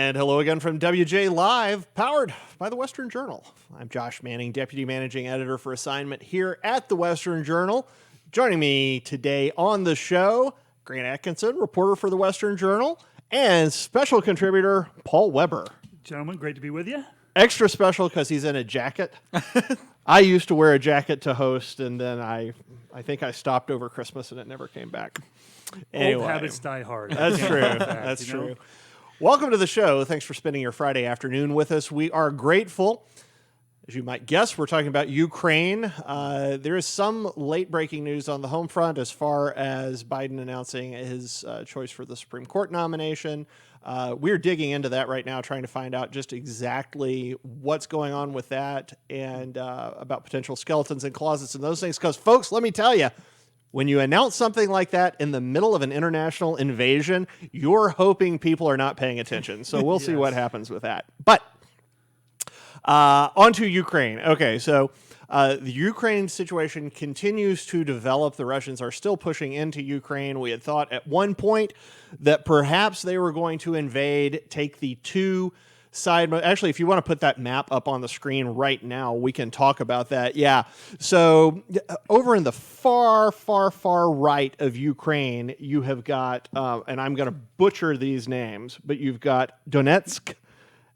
And hello again from WJ Live, powered by the Western Journal. I'm Josh Manning, Deputy Managing Editor for Assignment here at the Western Journal. Joining me today on the show, Grant Atkinson, reporter for the Western Journal, and special contributor Paul Weber. Gentlemen, great to be with you. Extra special because he's in a jacket. I used to wear a jacket to host, and then I think I stopped over Christmas, and it never came back. Anyway, Old habits die hard. That's true. That's true. Welcome to the show. Thanks for spending your Friday afternoon with us. We are grateful. As you might guess, we're talking about Ukraine. There is some late-breaking news on the home front as far as Biden announcing his choice for the Supreme Court nomination. We're digging into that right now, trying to find out just exactly what's going on with that and about potential skeletons in closets and those things. Because, folks, let me tell you, when you announce something like that in the middle of an international invasion, you're hoping people are not paying attention. So we'll see what happens with that. But on to Ukraine. Okay, so the Ukraine situation continues to develop. The Russians are still pushing into Ukraine. We had thought at one point that perhaps they were going to invade, take the two side. Actually, if you want to put that map up on the screen right now, we can talk about that. Yeah. So over in the far, far, far right of Ukraine, you have got, and I'm going to butcher these names, but you've got Donetsk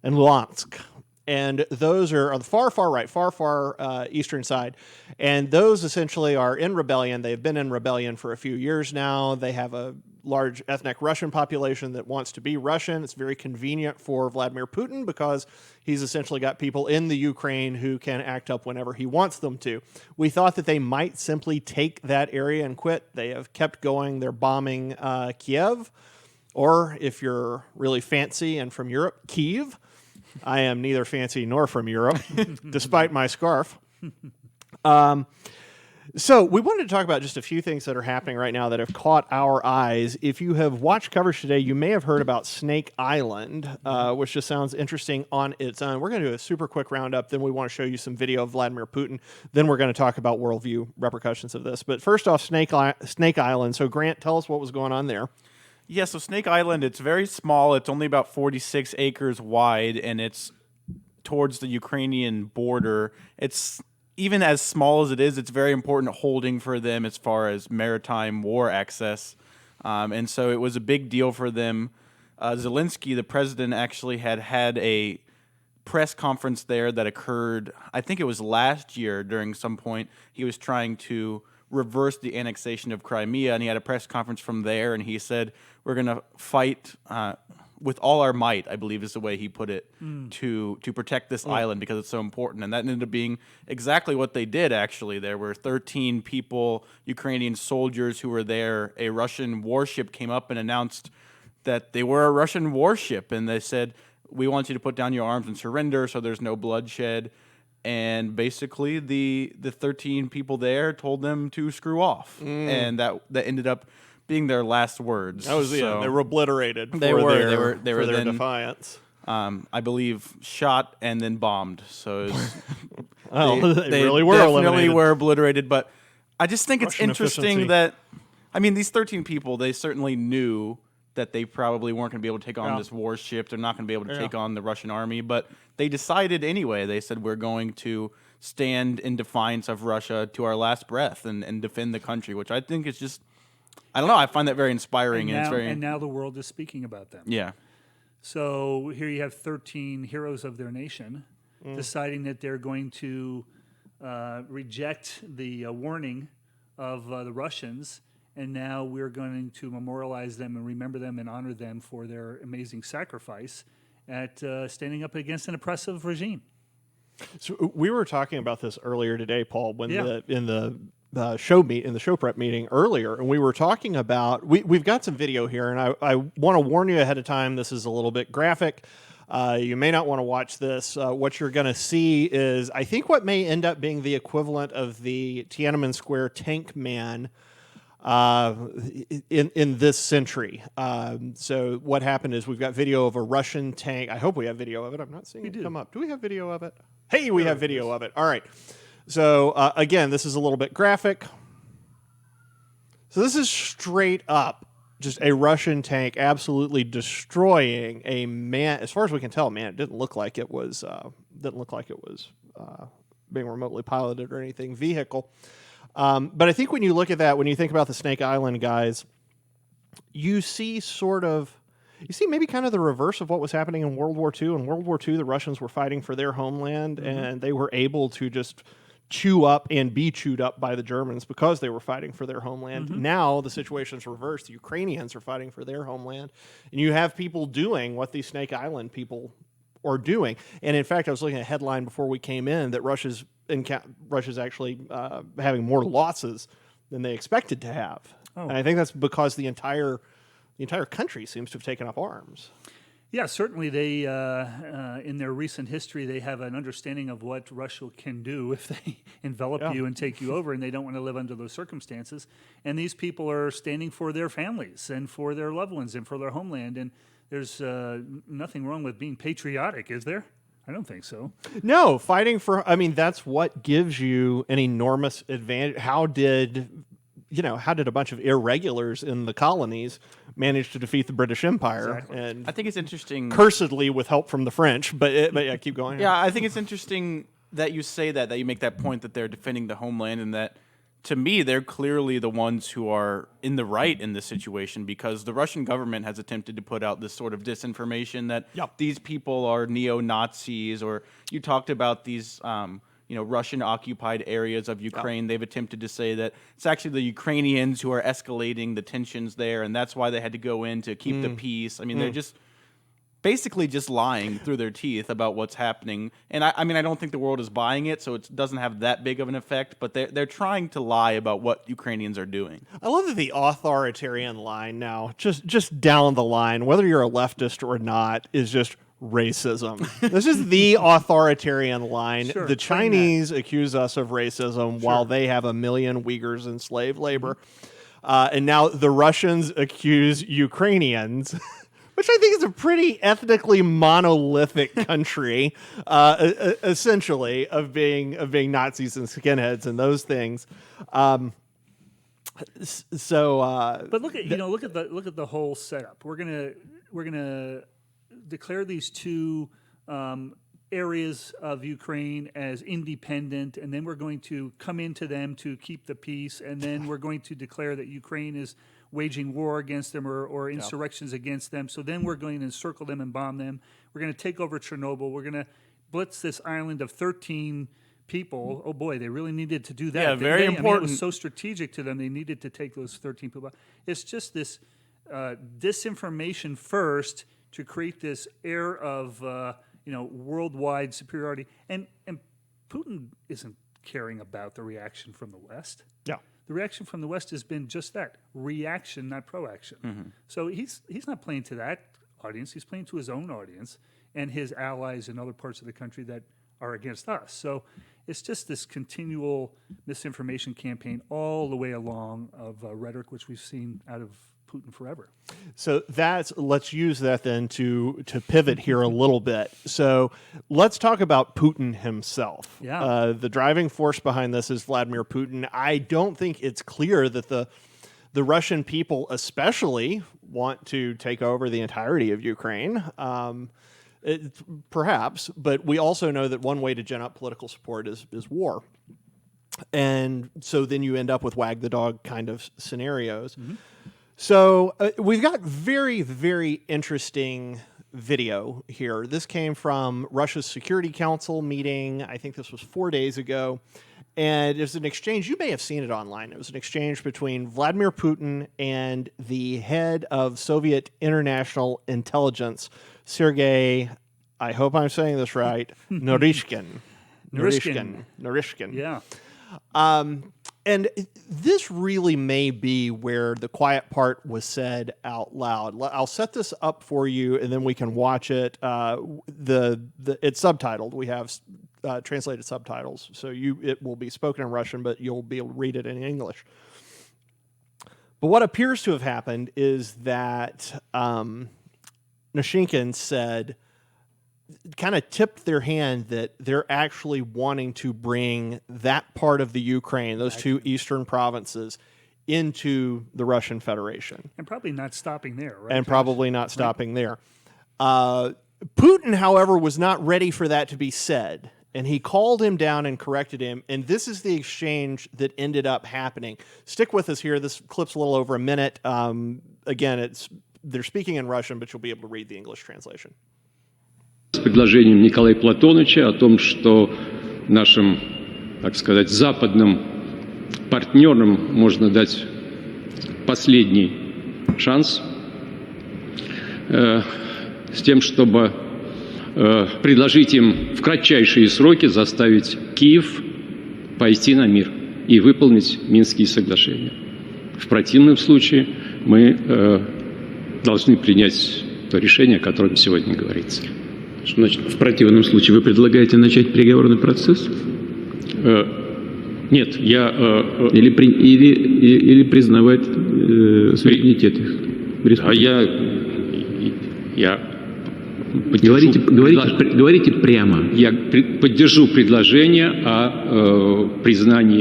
and Luhansk. And those are on the far, far right, far eastern side. And those essentially are in rebellion. They've been in rebellion for a few years now. They have a large ethnic Russian population that wants to be Russian. It's very convenient for Vladimir Putin because he's essentially got people in the Ukraine who can act up whenever he wants them to. We thought that they might simply take that area and quit. They have kept going. They're bombing Kiev, or if you're really fancy and from Europe, Kyiv. I am neither fancy nor from Europe, despite my scarf. So we wanted to talk about just a few things that are happening right now that have caught our eyes. If you have watched coverage today, you may have heard about Snake Island, which just sounds interesting on its own. We're going to do a super quick roundup. Then we want to show you some video of Vladimir Putin. Then we're going to talk about worldview repercussions of this. But first off, Snake Island. So Grant, tell us what was going on there. Yeah, so Snake Island, it's very small. It's only about 46 acres wide, and it's towards the Ukrainian border. It's even as small as it is, it's very important holding for them as far as maritime war access. And so it was a big deal for them. Zelensky, the president, actually had a press conference there that occurred, I think it was last year during some point. He was trying to reverse the annexation of Crimea, and he had a press conference from there, and he said, we're going to fight with all our might, I believe is the way he put it, to protect this island because it's so important. And that ended up being exactly what they did, actually. There were 13 people, Ukrainian soldiers who were there. A Russian warship came up and announced that they were a Russian warship, and they said, we want you to put down your arms and surrender so there's no bloodshed. And basically, the 13 people there told them to screw off, and that ended up being their last words. That was so they were obliterated. They were their then, defiance. I believe shot and then bombed. So it was, they really were definitely eliminated. were obliterated. But I just think Russian it's interesting efficiency. that, I mean, these 13 people, they certainly knew that they probably weren't going to be able to take on this warship. They're not going to be able to take on the Russian army. But they decided anyway. They said, we're going to stand in defiance of Russia to our last breath and defend the country, which I think is just, I don't know, I find that very inspiring. And now the world is speaking about them. Yeah. So here you have 13 heroes of their nation deciding that they're going to reject the warning of the Russians. And now we're going to memorialize them and remember them and honor them for their amazing sacrifice at standing up against an oppressive regime. So we were talking about this earlier today, Paul, when in the show prep meeting earlier, and we were talking about we've got some video here, and I want to warn you ahead of time. This is a little bit graphic. You may not want to watch this. What you're going to see is, I think, what may end up being the equivalent of the Tiananmen Square tank man in this century. So what happened is we've got video of a Russian tank. I hope we have video of it. I'm not seeing it come up. Do we have video of it? Hey, we have video of it. All right. So again, this is a little bit graphic. So this is straight up just a Russian tank absolutely destroying a man. As far as we can tell, man, it didn't look like it was being remotely piloted or anything vehicle. But I think when you look at that, when you think about the Snake Island guys, you see maybe kind of the reverse of what was happening in World War II. In World War II, the Russians were fighting for their homeland, and they were able to just chew up and be chewed up by the Germans because they were fighting for their homeland. Now the situation's reversed. The Ukrainians are fighting for their homeland, and you have people doing what these Snake Island people are doing. And in fact, I was looking at a headline before we came in that Russia's actually having more losses than they expected to have. And I think that's because the entire country seems to have taken up arms. Yeah, certainly they, in their recent history, they have an understanding of what Russia can do if they envelop you and take you over, and they don't want to live under those circumstances. And these people are standing for their families and for their loved ones and for their homeland. And there's nothing wrong with being patriotic, is there? I don't think so. No, that's what gives you an enormous advantage. How did a bunch of irregulars in the colonies manage to defeat the British Empire? Exactly. And I think it's interesting. cursedly with help from the French, but yeah, keep going. Yeah, I think it's interesting that you say that you make that point that they're defending the homeland, and that, to me, they're clearly the ones who are in the right in this situation, because the Russian government has attempted to put out this sort of disinformation that these people are neo-Nazis, or you talked about these Russian-occupied areas of Ukraine. They've attempted to say that it's actually the Ukrainians who are escalating the tensions there, and that's why they had to go in to keep the peace. I mean, they're just basically just lying through their teeth about what's happening. And I don't think the world is buying it, so it doesn't have that big of an effect, but they're trying to lie about what Ukrainians are doing. I love that the authoritarian line now, just down the line, whether you're a leftist or not, is just racism. This is the authoritarian line. Sure, the Chinese accuse us of racism while they have 1 million Uyghurs in slave labor. And now the Russians accuse Ukrainians, which I think is a pretty ethnically monolithic country, essentially, of being Nazis and skinheads and those things. But look at the whole setup. We're gonna declare these two areas of Ukraine as independent, and then we're going to come into them to keep the peace, and then we're going to declare that Ukraine is waging war against them or insurrections against them. So then we're going to encircle them and bomb them. We're going to take over Chernobyl. We're going to blitz this island of 13 people. Oh boy, they really needed to do that. Yeah, very important. It was so strategic to them. They needed to take those 13 people out. It's just this disinformation first to create this air of worldwide superiority. And Putin isn't caring about the reaction from the West. Yeah. The reaction from the West has been just that, reaction, not proaction. So he's not playing to that audience. He's playing to his own audience and his allies in other parts of the country that are against us. So it's just this continual misinformation campaign all the way along of rhetoric, which we've seen out of Putin forever. So let's use that then to pivot here a little bit. So let's talk about Putin himself. Yeah. The driving force behind this is Vladimir Putin. I don't think it's clear that the Russian people especially want to take over the entirety of Ukraine. Perhaps, but we also know that one way to gin up political support is war. And so then you end up with wag the dog kind of scenarios. So we've got very, very interesting video here. This came from Russia's Security Council meeting. I think this was 4 days ago. And it was an exchange. You may have seen it online. It was an exchange between Vladimir Putin and the head of Soviet International Intelligence, Sergei, I hope I'm saying this right, Narishkin. Yeah. And this really may be where the quiet part was said out loud. I'll set this up for you, and then we can watch it. It's subtitled. We have translated subtitles, so it will be spoken in Russian, but you'll be able to read it in English. But what appears to have happened is that Nashinkin said, kind of tipped their hand that they're actually wanting to bring that part of the Ukraine, those two eastern provinces, into the Russian Federation. And probably not stopping there, right? And probably not stopping there. Putin, however, was not ready for that to be said. And he called him down and corrected him. And this is the exchange that ended up happening. Stick with us here. This clip's a little over a minute. Again, they're speaking in Russian, but you'll be able to read the English translation. С предложением Николая Платоновича о том, что нашим, так сказать, западным партнерам можно дать последний шанс с тем, чтобы предложить им в кратчайшие сроки заставить Киев пойти на мир и выполнить Минские соглашения. В противном случае мы должны принять то решение, о котором сегодня говорится. Что значит в противном случае? Вы предлагаете начать переговорный процесс? Нет, я... Или признавать суверенитет их? А я Говорите прямо. Я поддержу предложение о признании.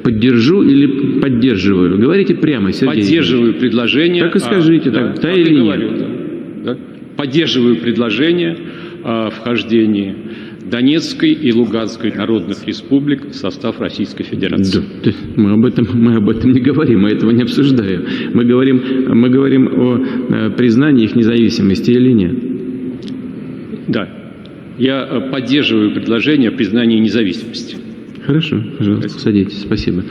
Поддержу или поддерживаю? Говорите прямо, Сергей. Поддерживаю предложение. Так и скажите, да или нет. Да. Поддерживаю предложение о вхождении Донецкой и Луганской народных республик в состав Российской Федерации. Да, мы об этом не говорим, мы этого не обсуждаем. Мы говорим о признании их независимости или нет. Да, я поддерживаю предложение о признании независимости. Хорошо, пожалуйста, садитесь, спасибо.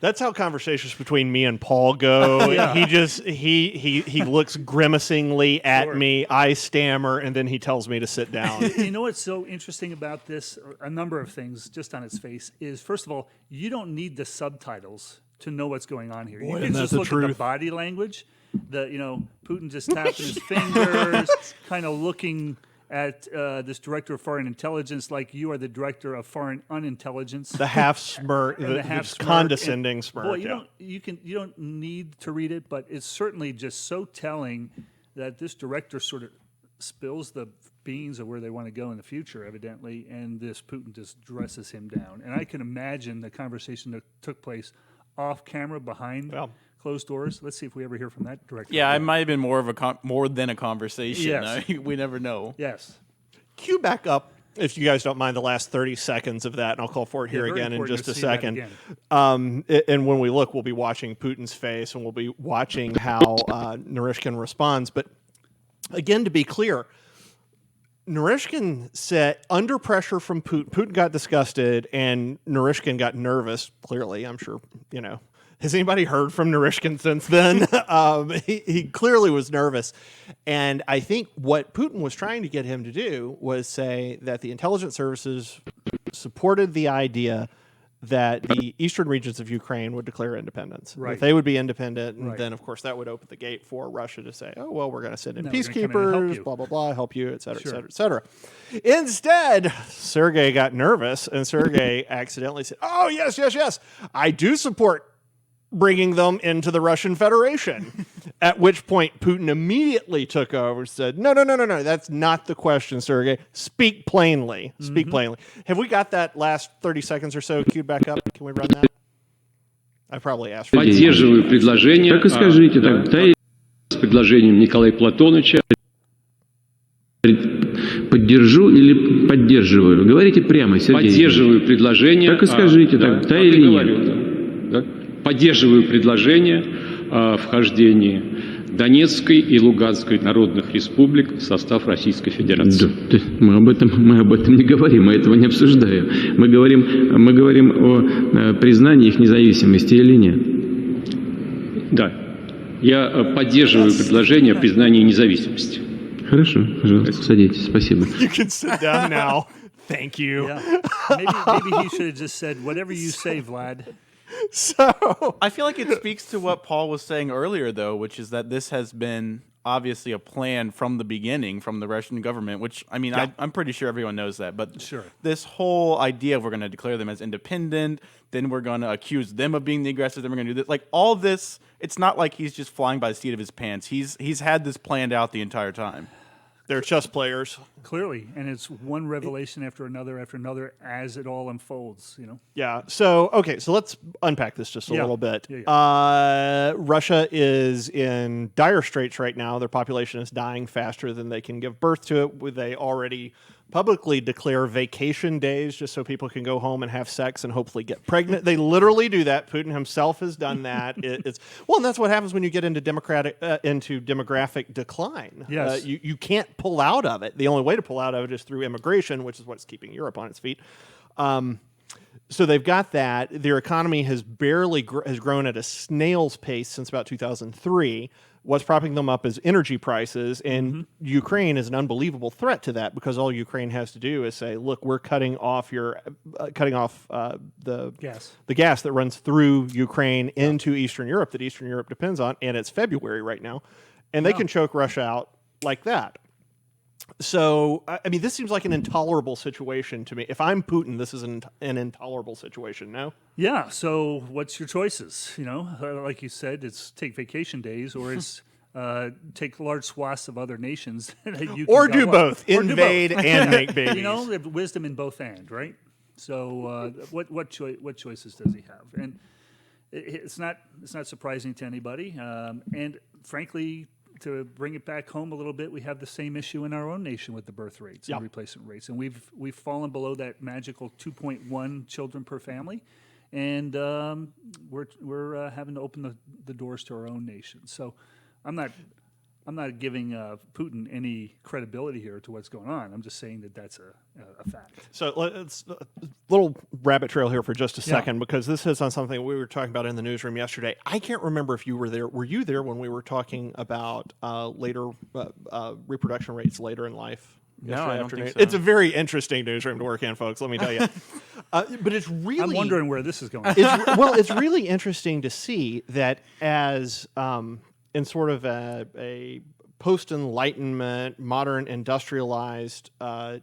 That's how conversations between me and Paul go. He looks grimacingly at me, I stammer, and then he tells me to sit down. You know what's so interesting about this? A number of things just on its face is, first of all, you don't need the subtitles to know what's going on here. You can just look at the body language. Putin just tapping his fingers, kind of looking at this director of foreign intelligence like you are the director of foreign unintelligence. The half smirk, the condescending smirk. Boy, you don't need to read it, but it's certainly just so telling that this director sort of spills the beans of where they want to go in the future, evidently, and this Putin just dresses him down. And I can imagine the conversation that took place off camera behind closed doors. Let's see if we ever hear from that director. Yeah, it might have been more than a conversation. Yes. We never know. Yes. Cue back up, if you guys don't mind, the last 30 seconds of that, and I'll call for it here again in just a second. And when we look, we'll be watching Putin's face, and we'll be watching how Narishkin responds. But again, to be clear, Narishkin said under pressure from Putin got disgusted, and Narishkin got nervous, clearly, I'm sure, Has anybody heard from Narishkin since then? He clearly was nervous. And I think what Putin was trying to get him to do was say that the intelligence services supported the idea that the eastern regions of Ukraine would declare independence. Right. That they would be independent, and then, of course, that would open the gate for Russia to say, oh, well, we're going to send in peacekeepers, blah, blah, blah, help you, et cetera, et cetera, et cetera. Instead, Sergei got nervous, and Sergei accidentally said, oh, yes, I do support bringing them into the Russian Federation. At which point Putin immediately took over and said, no, that's not the question, Sergei. Speak plainly. Speak plainly. Have we got that last 30 seconds or so queued back up? Can we run that? I probably asked for it. Поддерживаю предложение. Так и скажите, с предложением Николая Платоновича. Поддержу или поддерживаю? Говорите прямо, Сергей. Поддерживаю предложение. Так и скажите, да или нет. Поддерживаю предложение о вхождении Донецкой и Луганской народных республик в состав Российской Федерации. Да, мы об этом не говорим, мы этого не обсуждаем. Мы говорим о признании их независимости или нет. Да, я поддерживаю предложение о признании независимости. Хорошо, пожалуйста, садитесь, спасибо. You can sit down now. Thank you. Yeah. Maybe he should have just said, whatever you say, Vlad. So I feel like it speaks to what Paul was saying earlier, though, which is that this has been obviously a plan from the beginning from the Russian government, which, I mean, I'm pretty sure everyone knows that. But this whole idea of we're going to declare them as independent, then we're going to accuse them of being the aggressors, then we're going to do this. Like, all this, it's not like he's just flying by the seat of his pants. He's had this planned out the entire time. They're chess players. Clearly, and it's one revelation after another as it all unfolds. Yeah. So, okay. So let's unpack this just a Yeah. little bit. Yeah. Russia is in dire straits right now. Their population is dying faster than they can give birth to it. They already publicly declare vacation days just so people can go home and have sex and hopefully get pregnant. They literally do that. Putin himself has done that. And that's what happens when you get into demographic decline. Yes. You can't pull out of it. The only way to pull out of it is through immigration, which is what's keeping Europe on its feet. So they've got that. Their economy has barely has grown at a snail's pace since about 2003. What's propping them up is energy prices, and Ukraine is an unbelievable threat to that because all Ukraine has to do is say, "Look, we're cutting off the gas that runs through Ukraine into Eastern Europe that Eastern Europe depends on," and it's February right now, and they can choke Russia out like that. So, I mean, this seems like an intolerable situation to me. If I'm Putin, this is an intolerable situation, no? Yeah. So, what's your choices? Like you said, it's take vacation days, or it's take large swaths of other nations. That you can Or do both, Or do invade both. and make babies. They have wisdom in both ends, right? So, what choices does he have? And it's not surprising to anybody. And frankly, to bring it back home a little bit, we have the same issue in our own nation with the birth rates and replacement rates, and we've fallen below that magical 2.1 children per family, and we're having to open the doors to our own nation. So, I'm not giving Putin any credibility here to what's going on. I'm just saying that that's a fact. So let's a little rabbit trail here for just a second because this is on something we were talking about in the newsroom yesterday. I can't remember if you were there. Were you there when we were talking about later reproduction rates later in life? No, I don't think so. It's a very interesting newsroom to work in, folks. Let me tell you. But it's really. I'm wondering where this is going. It's really interesting to see that as in sort of a post-Enlightenment, modern industrialized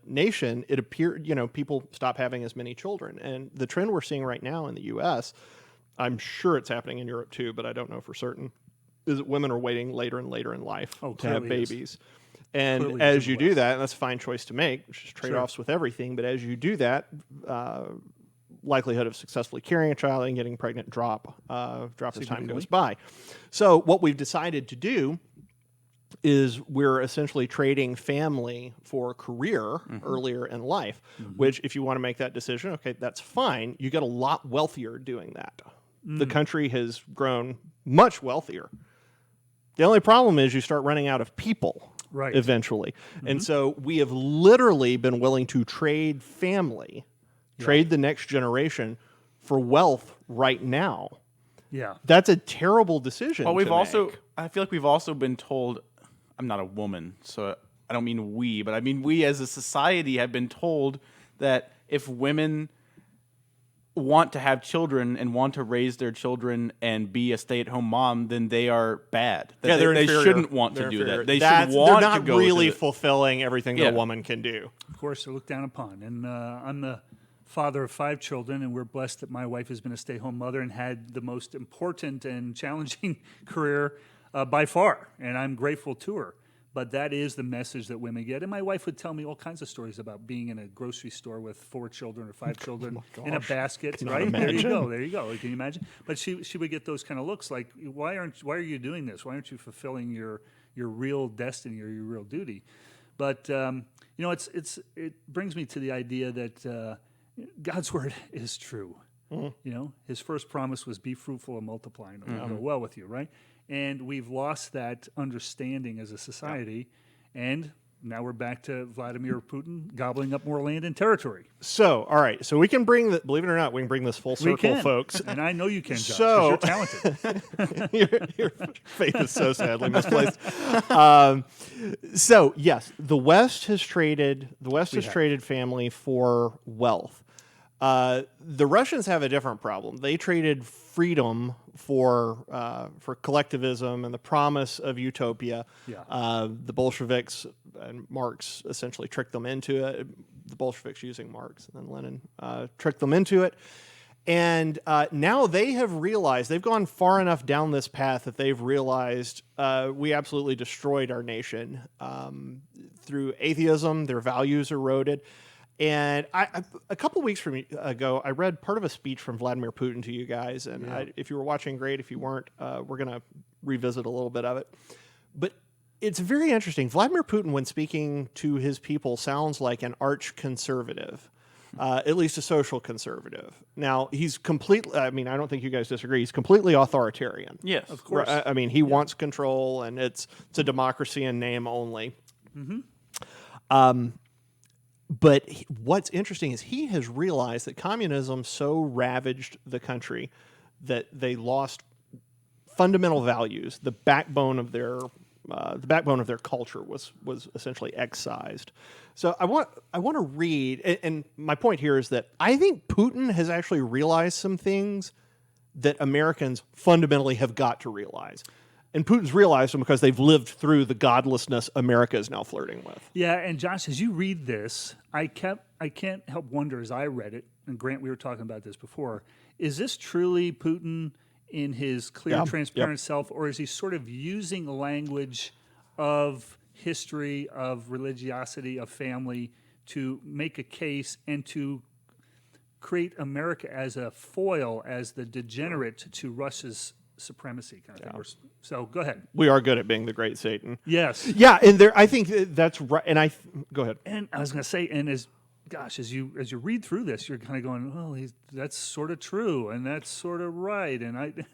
nation, it appeared, people stop having as many children. And the trend we're seeing right now in the U.S., I'm sure it's happening in Europe too, but I don't know for certain, is that women are waiting later and later in life to have babies. And Clearly as is in you the do West. that, and that's a fine choice to make, which is trade-offs with everything, but as you do that, likelihood of successfully carrying a child and getting pregnant drop as time goes by. So what we've decided to do is we're essentially trading family for career earlier in life, which if you want to make that decision, okay, that's fine. You get a lot wealthier doing that. The country has grown much wealthier. The only problem is you start running out of people eventually. And so we have literally been willing to trade family, trade the next generation for wealth right now. Yeah. That's a terrible decision. Well, I feel like we've also been told, I'm not a woman, so I don't mean we, but I mean we as a society have been told that if women want to have children and want to raise their children and be a stay-at-home mom, then they are bad. That they're they inferior. shouldn't want They're to do inferior. that. They should want they're not to go really to the, fulfilling everything that a woman can do. Of course, they're looked down upon. And I'm the father of 5 children, and we're blessed that my wife has been a stay-home mother and had the most important and challenging career by far, and I'm grateful to her. But that is the message that women get. And my wife would tell me all kinds of stories about being in a grocery store with 4 children or 5 children in a basket. Right? There you go. Can you imagine? But she would get those kind of looks like, why are you doing this? Why aren't you fulfilling your real destiny or your real duty? But it brings me to the idea that God's word is true. His first promise was be fruitful and multiply, and it'll go well with you, right? And we've lost that understanding as a society, and now we're back to Vladimir Putin gobbling up more land and territory. So, all right. So we can bring we can bring this full circle, folks. And I know you can, Josh, So- because you're talented. Your faith is so sadly misplaced. So yes, the West has traded family for wealth. The Russians have a different problem. They traded freedom for collectivism and the promise of utopia. Yeah. The Bolsheviks and Marx essentially tricked them into it. The Bolsheviks using Marx and then Lenin tricked them into it. And now they have realized, they've gone far enough down this path that they've realized we absolutely destroyed our nation through atheism, their values eroded. And a couple of weeks ago, I read part of a speech from Vladimir Putin to you guys. And if you were watching, great. If you weren't, we're going to revisit a little bit of it. But it's very interesting. Vladimir Putin, when speaking to his people, sounds like an arch conservative, at least a social conservative. Now, he's completely, I mean, I don't think you guys disagree. He's completely authoritarian. Yes, Of course. I mean, he wants control, and it's a democracy in name only. But what's interesting is he has realized that communism so ravaged the country that they lost fundamental values. The backbone of their culture was essentially excised. So I want to read, and my point here is that I think Putin has actually realized some things that Americans fundamentally have got to realize. And Putin's realized them because they've lived through the godlessness America is now flirting with. Yeah, and Josh, as you read this, I can't help wonder as I read it, and Grant, we were talking about this before, is this truly Putin in his clear, transparent self, or is he sort of using the language of history, of religiosity, of family to make a case and to create America as a foil, as the degenerate to Russia's supremacy kind of thing? So go ahead. We are good at being the great Satan. Yes. Yeah, and I think that's right. And go ahead. And I was going to say, and as you read through this, you're kind of going, well, that's sort of true, and that's sort of right, and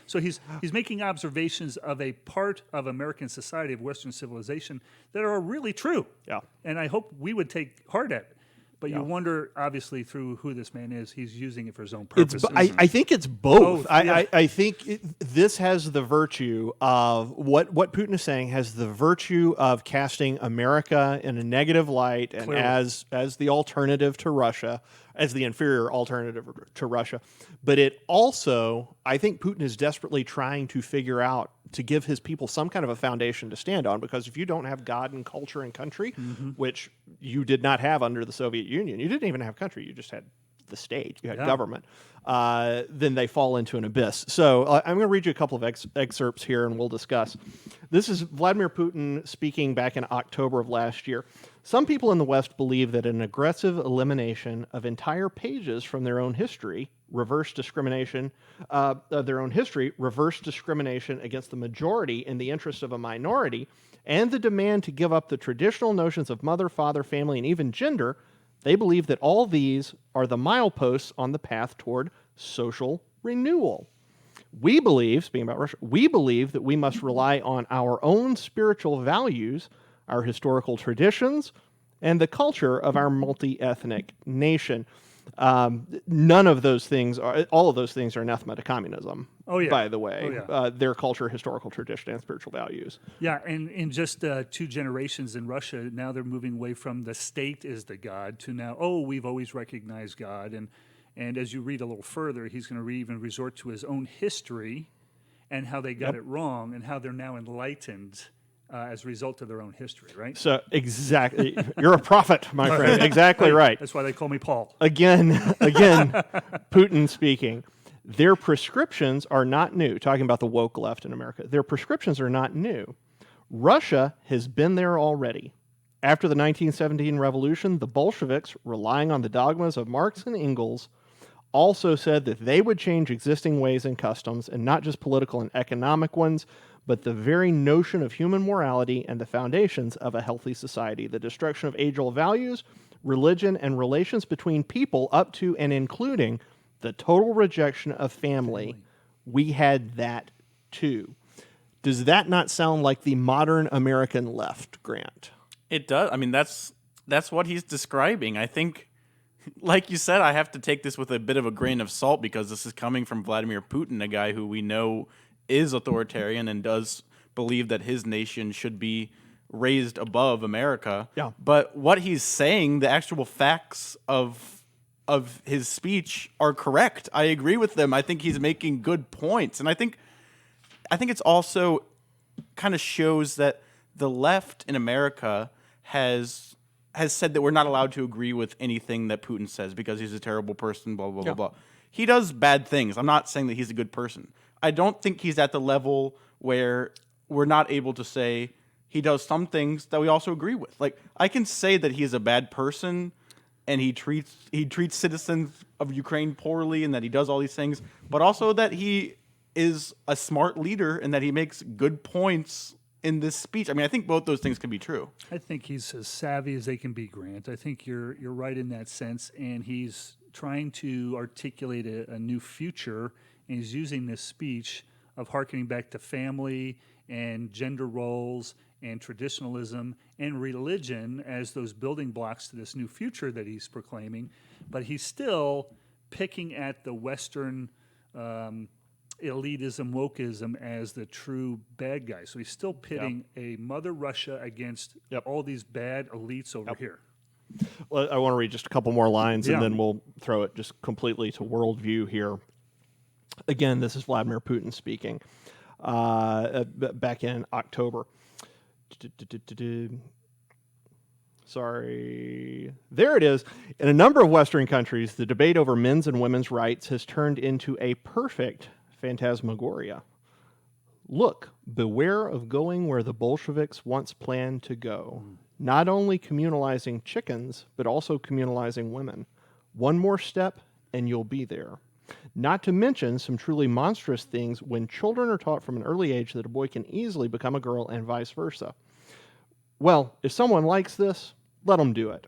so he's making observations of a part of American society, of Western civilization, that are really true. Yeah. And I hope we would take heart at it. But you wonder, obviously, through who this man is, he's using it for his own purposes. I think it's both. Yeah. I think this has the virtue of what Putin is saying has the virtue of casting America in a negative light and as the alternative to Russia, as the inferior alternative to Russia. But it also, I think Putin is desperately trying to figure out to give his people some kind of a foundation to stand on, because if you don't have God and culture and country, which you did not have under the Soviet Union, you didn't even have country, you just had the state, you had government, then they fall into an abyss. So I'm going to read you a couple of excerpts here and we'll discuss. This is Vladimir Putin speaking back in October of last year. Some people in the West believe that an aggressive elimination of entire pages from their own history, reverse discrimination against the majority in the interest of a minority, and the demand to give up the traditional notions of mother, father, family, and even gender, they believe that all these are the mileposts on the path toward social renewal. We believe, speaking about Russia, we believe that we must rely on our own spiritual values, our historical traditions, and the culture of our multi-ethnic nation. None of those things all of those things are anathema to communism, by the way. Their culture, historical tradition, and spiritual values. Yeah, and in just 2 generations in Russia, now they're moving away from the state is the God to now, we've always recognized God. And as you read a little further, he's going to even resort to his own history and how they got it wrong and how they're now enlightened as a result of their own history, right? So exactly, you're a prophet, my friend. Exactly right. That's why they call me Paul. Again, Putin speaking. Their prescriptions are not new. Talking about the woke left in America. Their prescriptions are not new. Russia has been there already. After the 1917 revolution, the Bolsheviks, relying on the dogmas of Marx and Engels, also said that they would change existing ways and customs, and not just political and economic ones, but the very notion of human morality and the foundations of a healthy society, the destruction of age-old values, religion, and relations between people, up to and including the total rejection of family. We had that too. Does that not sound like the modern American left, Grant? It does. I mean, that's what he's describing. I think, like you said, I have to take this with a bit of a grain of salt because this is coming from Vladimir Putin, a guy who we know is authoritarian and does believe that his nation should be raised above America. Yeah. But what he's saying, the actual facts of his speech are correct. I agree with them. I think he's making good points. And I think it's also kind of shows that the left in America has said that we're not allowed to agree with anything that Putin says because he's a terrible person, blah, blah, blah, blah. He does bad things. I'm not saying that he's a good person. I don't think he's at the level where we're not able to say he does some things that we also agree with. Like, I can say that he is a bad person and he treats citizens of Ukraine poorly and that he does all these things, but also that he is a smart leader and that he makes good points in this speech. I mean, I think both those things can be true. I think he's as savvy as they can be, Grant. I think you're right in that sense, and he's trying to articulate a new future, and he's using this speech of hearkening back to family and gender roles and traditionalism and religion as those building blocks to this new future that he's proclaiming. But he's still picking at the Western elitism, wokeism as the true bad guy. So he's still pitting a Mother Russia against all these bad elites over here. Well, I want to read just a couple more lines, and then we'll throw it just completely to worldview here. Again, this is Vladimir Putin speaking back in October. Sorry. There it is. In a number of Western countries, the debate over men's and women's rights has turned into a perfect phantasmagoria. Look, beware of going where the Bolsheviks once planned to go. Not only communalizing chickens, but also communalizing women. One more step, and you'll be there. Not to mention some truly monstrous things when children are taught from an early age that a boy can easily become a girl and vice versa. Well, if someone likes this, let them do it.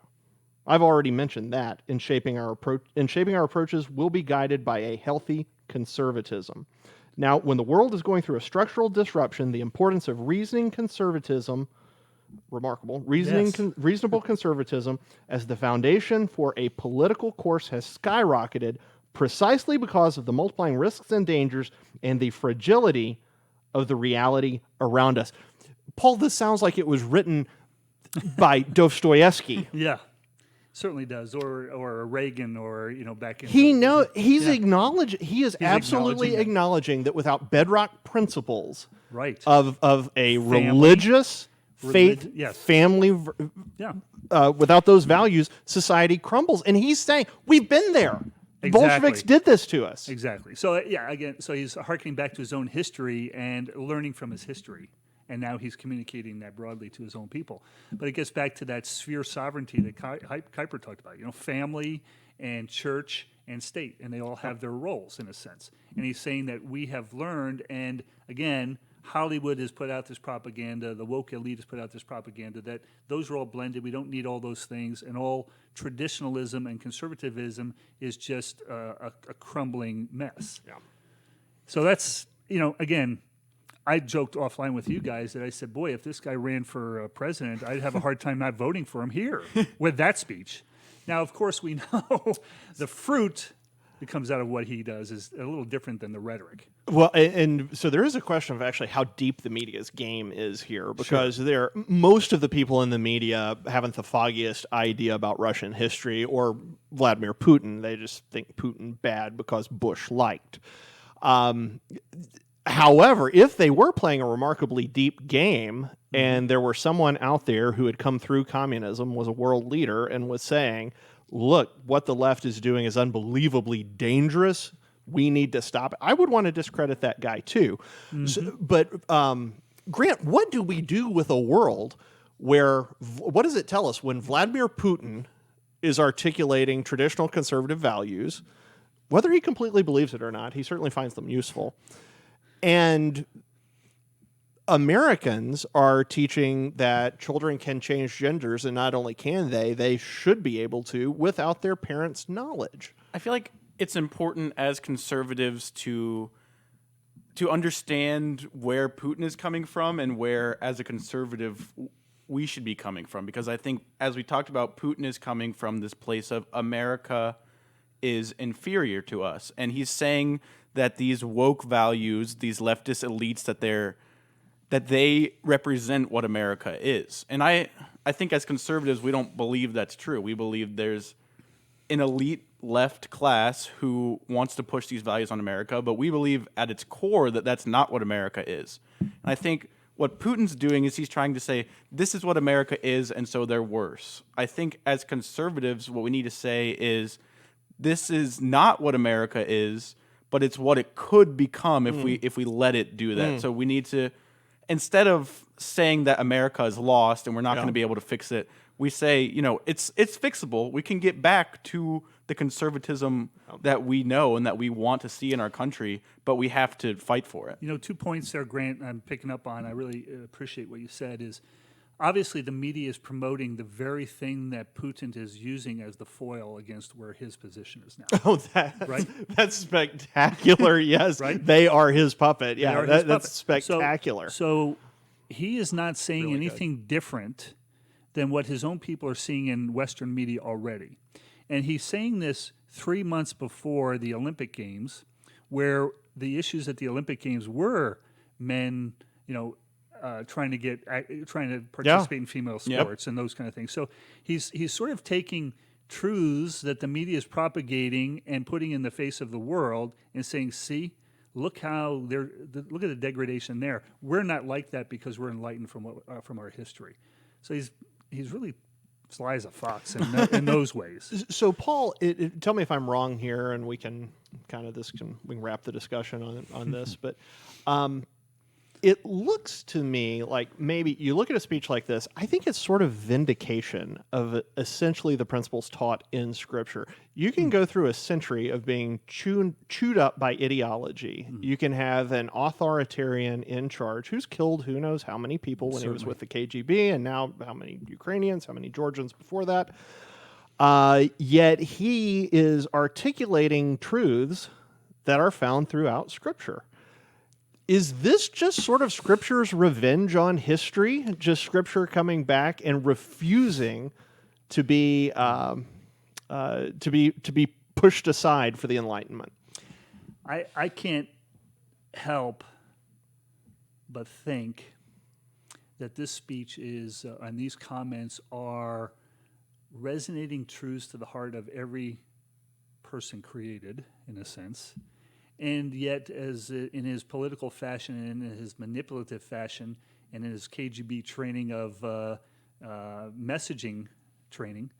I've already mentioned that in shaping our approaches, we'll be guided by a healthy conservatism. Now, when the world is going through a structural disruption, the importance of reasonable conservatism as the foundation for a political course has skyrocketed precisely because of the multiplying risks and dangers and the fragility of the reality around us. Paul, this sounds like it was written by Dostoevsky. Yeah, certainly does, or Reagan, or back in. He's absolutely acknowledging that without bedrock principles, right, of a religious faith, family, without those values, society crumbles. And he's saying we've been there. The Bolsheviks did this to us. Exactly. So so he's harkening back to his own history and learning from his history. And now he's communicating that broadly to his own people. But it gets back to that sphere sovereignty that Kuyper talked about. Family and church and state, and they all have their roles in a sense. And he's saying that we have learned, and again, Hollywood has put out this propaganda, the woke elite has put out this propaganda, that those are all blended. We don't need all those things, and all traditionalism and conservatism is just a crumbling mess. Yeah. So that's, again, I joked offline with you guys that I said, boy, if this guy ran for president, I'd have a hard time not voting for him here with that speech. Now, of course, we know the fruit that comes out of what he does is a little different than the rhetoric. Well, and so there is a question of actually how deep the media's game is here, because most of the people in the media haven't the foggiest idea about Russian history or Vladimir Putin. They just think Putin bad because Bush liked. However, if they were playing a remarkably deep game and there were someone out there who had come through communism, was a world leader, and was saying, look, what the left is doing is unbelievably dangerous, we need to stop it, I would want to discredit that guy too. So, but Grant, what do we do with a world where, what does it tell us when Vladimir Putin is articulating traditional conservative values, whether he completely believes it or not, he certainly finds them useful, and Americans are teaching that children can change genders, and not only can they should be able to without their parents' knowledge. I feel like it's important as conservatives to understand where Putin is coming from and where, as a conservative, we should be coming from. Because I think, as we talked about, Putin is coming from this place of America is inferior to us. And he's saying that these woke values, these leftist elites, that they represent what America is. And I think as conservatives, we don't believe that's true. We believe there's an elite left class who wants to push these values on America, but we believe at its core that that's not what America is. And I think what Putin's doing is he's trying to say, this is what America is, and so they're worse. I think as conservatives, what we need to say is, this is not what America is, but it's what it could become if we let it do that. So we need to instead of saying that America is lost and we're not going to be able to fix it, we say, it's fixable. We can get back to the conservatism that we know and that we want to see in our country, but we have to fight for it. 2 points there, Grant, I'm picking up on. I really appreciate what you said is, obviously the media is promoting the very thing that Putin is using as the foil against where his position is now. Oh, Right? That's spectacular. Yes, Right? They are his puppet. Yeah, They are his that's puppet. spectacular. So he is not saying Really anything different than what his own people are seeing in Western media already. And he's saying this 3 months before the Olympic Games, where the issues at the Olympic Games were men, trying to participate in female sports and those kind of things. So he's sort of taking truths that the media is propagating and putting in the face of the world and saying, see, look how look at the degradation there. We're not like that because we're enlightened from our history. So he's really sly as a fox in those ways. So, Paul, tell me if I'm wrong here, and we can wrap the discussion on this. But it looks to me like maybe you look at a speech like this, I think it's sort of vindication of essentially the principles taught in Scripture. You can go through a century of being chewed up by ideology. You can have an authoritarian in charge who's killed who knows how many people when he was with the KGB, and now how many Ukrainians, how many Georgians before that. Yet he is articulating truths that are found throughout Scripture. Is this just sort of Scripture's revenge on history? Just Scripture coming back and refusing to be pushed aside for the Enlightenment? I can't help but think that this speech is and these comments are resonating truths to the heart of every person created, in a sense. And yet, as in his political fashion and in his manipulative fashion and in his KGB training of messaging training,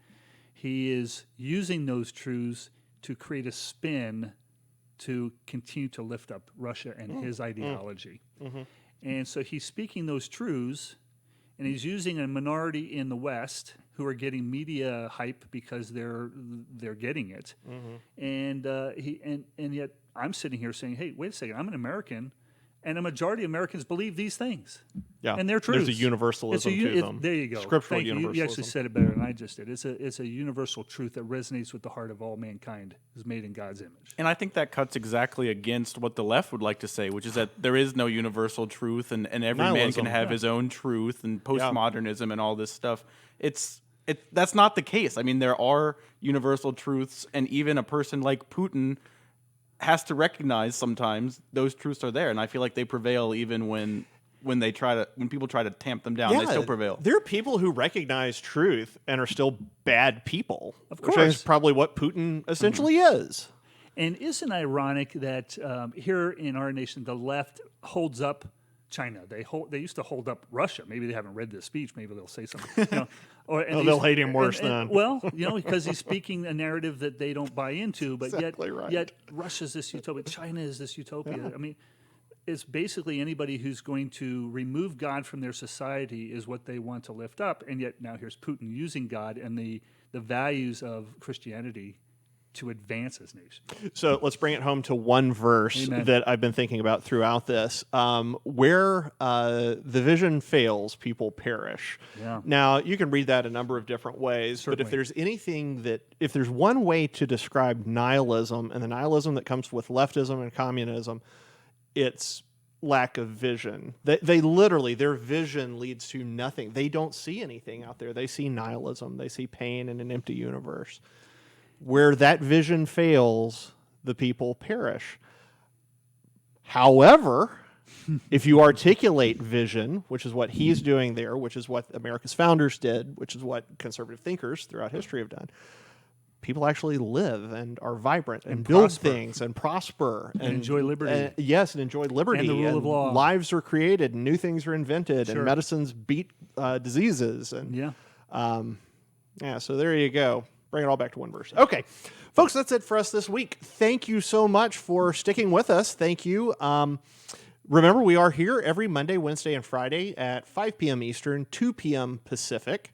he is using those truths to create a spin to continue to lift up Russia and his ideology. And so he's speaking those truths, and he's using a minority in the West who are getting media hype because they're getting it. And yet I'm sitting here saying, hey, wait a second, I'm an American, and a majority of Americans believe these things. Yeah, and they're truths. There's a universalism to them. There you go. Scriptural Thank you. universalism. You actually said it better than I just did. It's a universal truth that resonates with the heart of all mankind, is made in God's image. And I think that cuts exactly against what the left would like to say, which is that there is no universal truth, and every man Nihilism, can have his own truth, and postmodernism and all this stuff. That's not the case. I mean, there are universal truths, and even a person like Putin has to recognize sometimes those truths are there, and I feel like they prevail even when people try to tamp them down. They still prevail. There are people who recognize truth and are still bad people. Of which course. is probably what Putin essentially is. And isn't it ironic that here in our nation, the left holds up China? They used to hold up Russia. Maybe they haven't read this speech. Maybe they'll say something. They'll hate him worse then. Well, because he's speaking a narrative that they don't buy into. But Exactly right. yet Russia's this utopia. China is this utopia. Yeah. I mean, it's basically anybody who's going to remove God from their society is what they want to lift up. And yet now here's Putin using God and the values of Christianity to advance his nation. So let's bring it home to one verse Amen. that I've been thinking about throughout this. Where the vision fails, people perish. Yeah. Now, you can read that a number of different ways, but if there's if there's one way to describe nihilism and the nihilism that comes with leftism and communism, it's lack of vision. They literally, their vision leads to nothing. They don't see anything out there. They see nihilism. They see pain in an empty universe. Where that vision fails, the people perish. However, if you articulate vision, which is what he's doing there, which is what America's founders did, which is what conservative thinkers throughout history have done, people actually live and are vibrant and build things and prosper and enjoy liberty. Yes, and enjoy liberty. And the rule of law. Lives are created and new things are invented Sure. and medicines beat diseases. And so there you go. Bring it all back to one verse. Okay, folks, that's it for us this week. Thank you so much for sticking with us. Thank you. Remember, we are here every Monday, Wednesday, and Friday at 5 p.m. Eastern, 2 p.m. Pacific.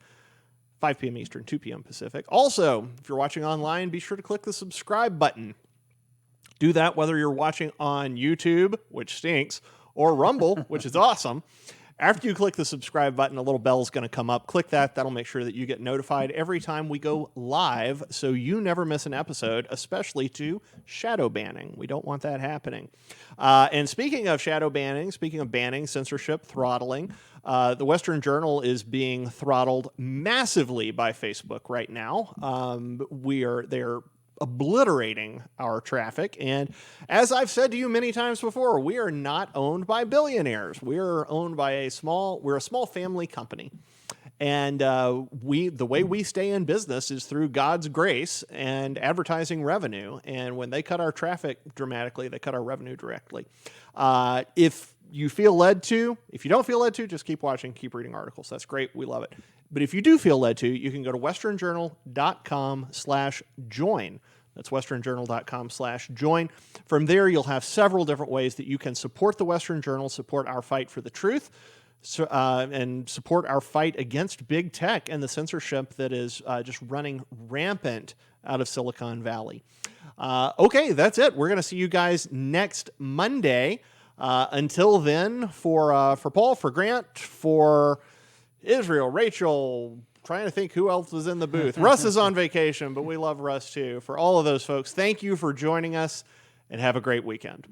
5 p.m. Eastern, 2 p.m. Pacific. Also, if you're watching online, be sure to click the subscribe button. Do that whether you're watching on YouTube, which stinks, or Rumble, which is awesome. After you click the subscribe button, a little bell is going to come up. Click that. That'll make sure that you get notified every time we go live so you never miss an episode, especially to shadow banning. We don't want that happening. And speaking of shadow banning, speaking of banning, censorship, throttling, the Western Journal is being throttled massively by Facebook right now. They're obliterating our traffic. And as I've said to you many times before, we are not owned by billionaires. We are owned by a small family company. And the way we stay in business is through God's grace and advertising revenue. And when they cut our traffic dramatically, they cut our revenue directly. If you don't feel led to, just keep watching, keep reading articles. That's great. We love it. But if you do feel led to, you can go to westernjournal.com/join. That's westernjournal.com/join. From there, you'll have several different ways that you can support the Western Journal, support our fight for the truth, and support our fight against big tech and the censorship that is just running rampant out of Silicon Valley. Okay, that's it. We're going to see you guys next Monday. Until then, for Paul, for Grant, for Israel, Rachel, trying to think who else was in the booth. Russ is on vacation, but we love Russ too. For all of those folks, thank you for joining us and have a great weekend.